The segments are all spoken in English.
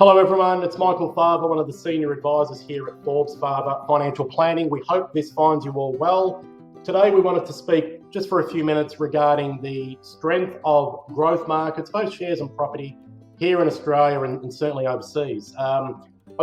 Hello everyone, it's Michael Farber, one of the senior advisors here at Forbes Farber Financial Planning. We hope this finds you all well. Today we wanted to speak just for a few minutes regarding the strength of growth markets, both shares and property, here in Australia and certainly overseas. I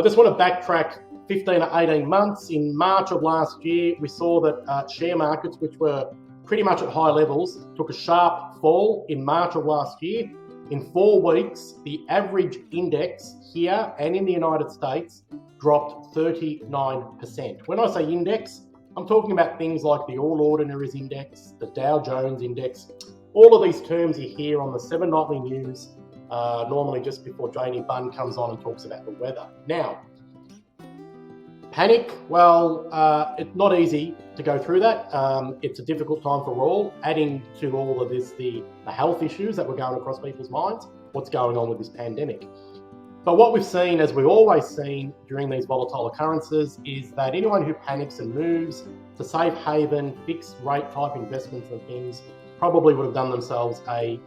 just want to backtrack 15 to 18 months. In March of last year, we saw that share markets, which were pretty much at high levels, took a sharp fall in March of last year. In 4 weeks, the average index here and in the United States dropped 39%. When I say index, I'm talking about things like the All Ordinaries Index, the Dow Jones Index, all of these terms you hear on the 7 Nightly News, normally just before Jamie Bunn comes on and talks about the weather. Now, panic, well, it's not easy to go through that. It's a difficult time for all. Adding to all of this, the health issues that were going across people's minds, what's going on with this pandemic. But what we've seen, as we've always seen during these volatile occurrences, is that anyone who panics and moves to safe haven, fixed rate type investments and things probably would have done themselves a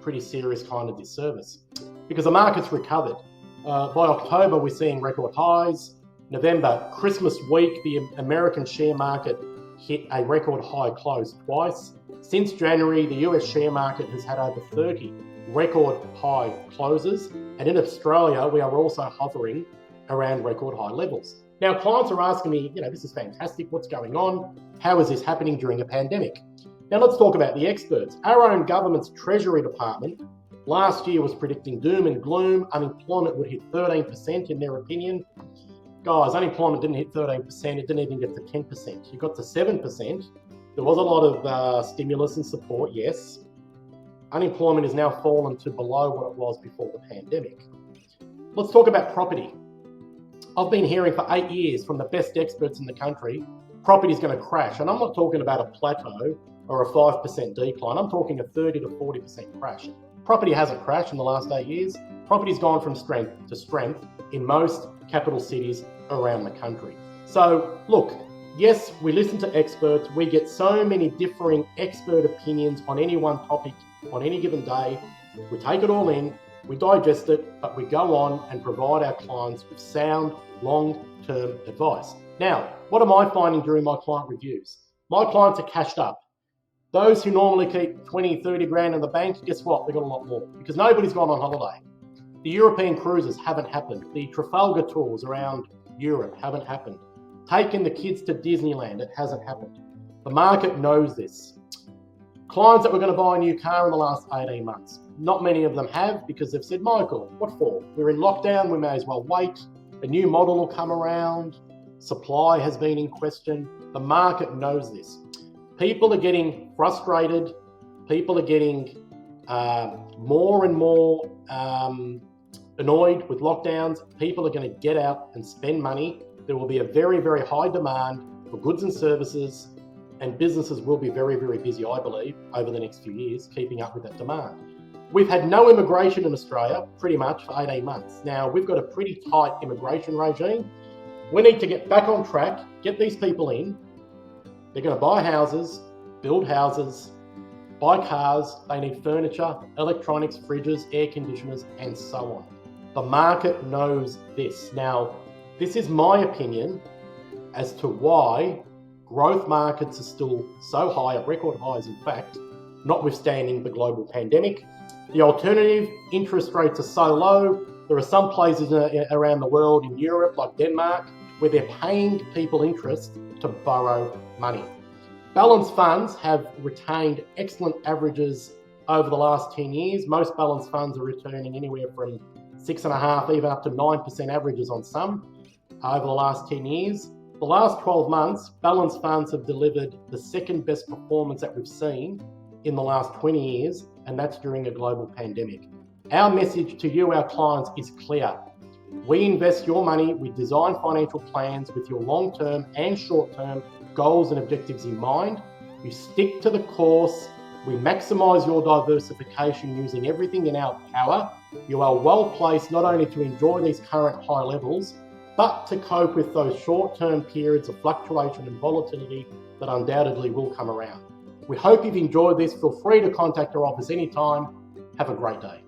pretty serious kind of disservice, because the market's recovered. By October, we're seeing record highs. November, Christmas week, the American share market hit a record high close twice. Since January, the US share market has had over 30 record high closes. And in Australia, we are also hovering around record high levels. Now, clients are asking me, this is fantastic. What's going on? How is this happening during a pandemic? Now, let's talk about the experts. Our own government's Treasury Department last year was predicting doom and gloom. Unemployment would hit 13% in their opinion. Guys, unemployment didn't hit 13%, it didn't even get to 10%. You got to 7%. There was a lot of stimulus and support, yes. Unemployment has now fallen to below what it was before the pandemic. Let's talk about property. I've been hearing for 8 years from the best experts in the country, property is going to crash. And I'm not talking about a plateau or a 5% decline. I'm talking a 30 to 40% crash. Property hasn't crashed in the last 8 years. Property's gone from strength to strength in most capital cities around the country. So look, yes, we listen to experts. We get so many differing expert opinions on any one topic on any given day. We take it all in, we digest it, but we go on and provide our clients with sound, long-term advice. Now, what am I finding during my client reviews? My clients are cashed up. Those who normally keep 20, 30 grand in the bank, guess what? They've got a lot more because nobody's gone on holiday. The European cruises haven't happened. The Trafalgar tours around Europe haven't happened. Taking the kids to Disneyland, it hasn't happened. The market knows this. Clients that were going to buy a new car in the last 18 months, not many of them have, because they've said, Michael, what for? We're in lockdown, we may as well wait. A new model will come around. Supply has been in question. The market knows this. People are getting frustrated. People are getting more and more annoyed with lockdowns. People are going to get out and spend money. There will be a very, very high demand for goods and services, and businesses will be very, very busy, I believe, over the next few years, keeping up with that demand. We've had no immigration in Australia pretty much for 18 months. Now, we've got a pretty tight immigration regime. We need to get back on track, get these people in. They're going to buy houses, build houses, buy cars, they need furniture, electronics, fridges, air conditioners, and so on. The market knows this. Now, this is my opinion as to why growth markets are still so high, at record highs in fact, notwithstanding the global pandemic. The alternative, interest rates are so low. There are some places around the world in Europe, like Denmark, where they're paying people interest to borrow money. Balanced funds have retained excellent averages over the last 10 years. Most balanced funds are returning anywhere from 6.5%, even up to 9% averages on some over the last 10 years. The last 12 months, balanced funds have delivered the second best performance that we've seen in the last 20 years, and that's during a global pandemic. Our message to you, our clients, is clear. We invest your money, we design financial plans with your long-term and short-term goals and objectives in mind. You stick to the course, we maximize your diversification using everything in our power. You are well placed not only to enjoy these current high levels, but to cope with those short-term periods of fluctuation and volatility that undoubtedly will come around. We hope you've enjoyed this. Feel free to contact our office anytime. Have a great day.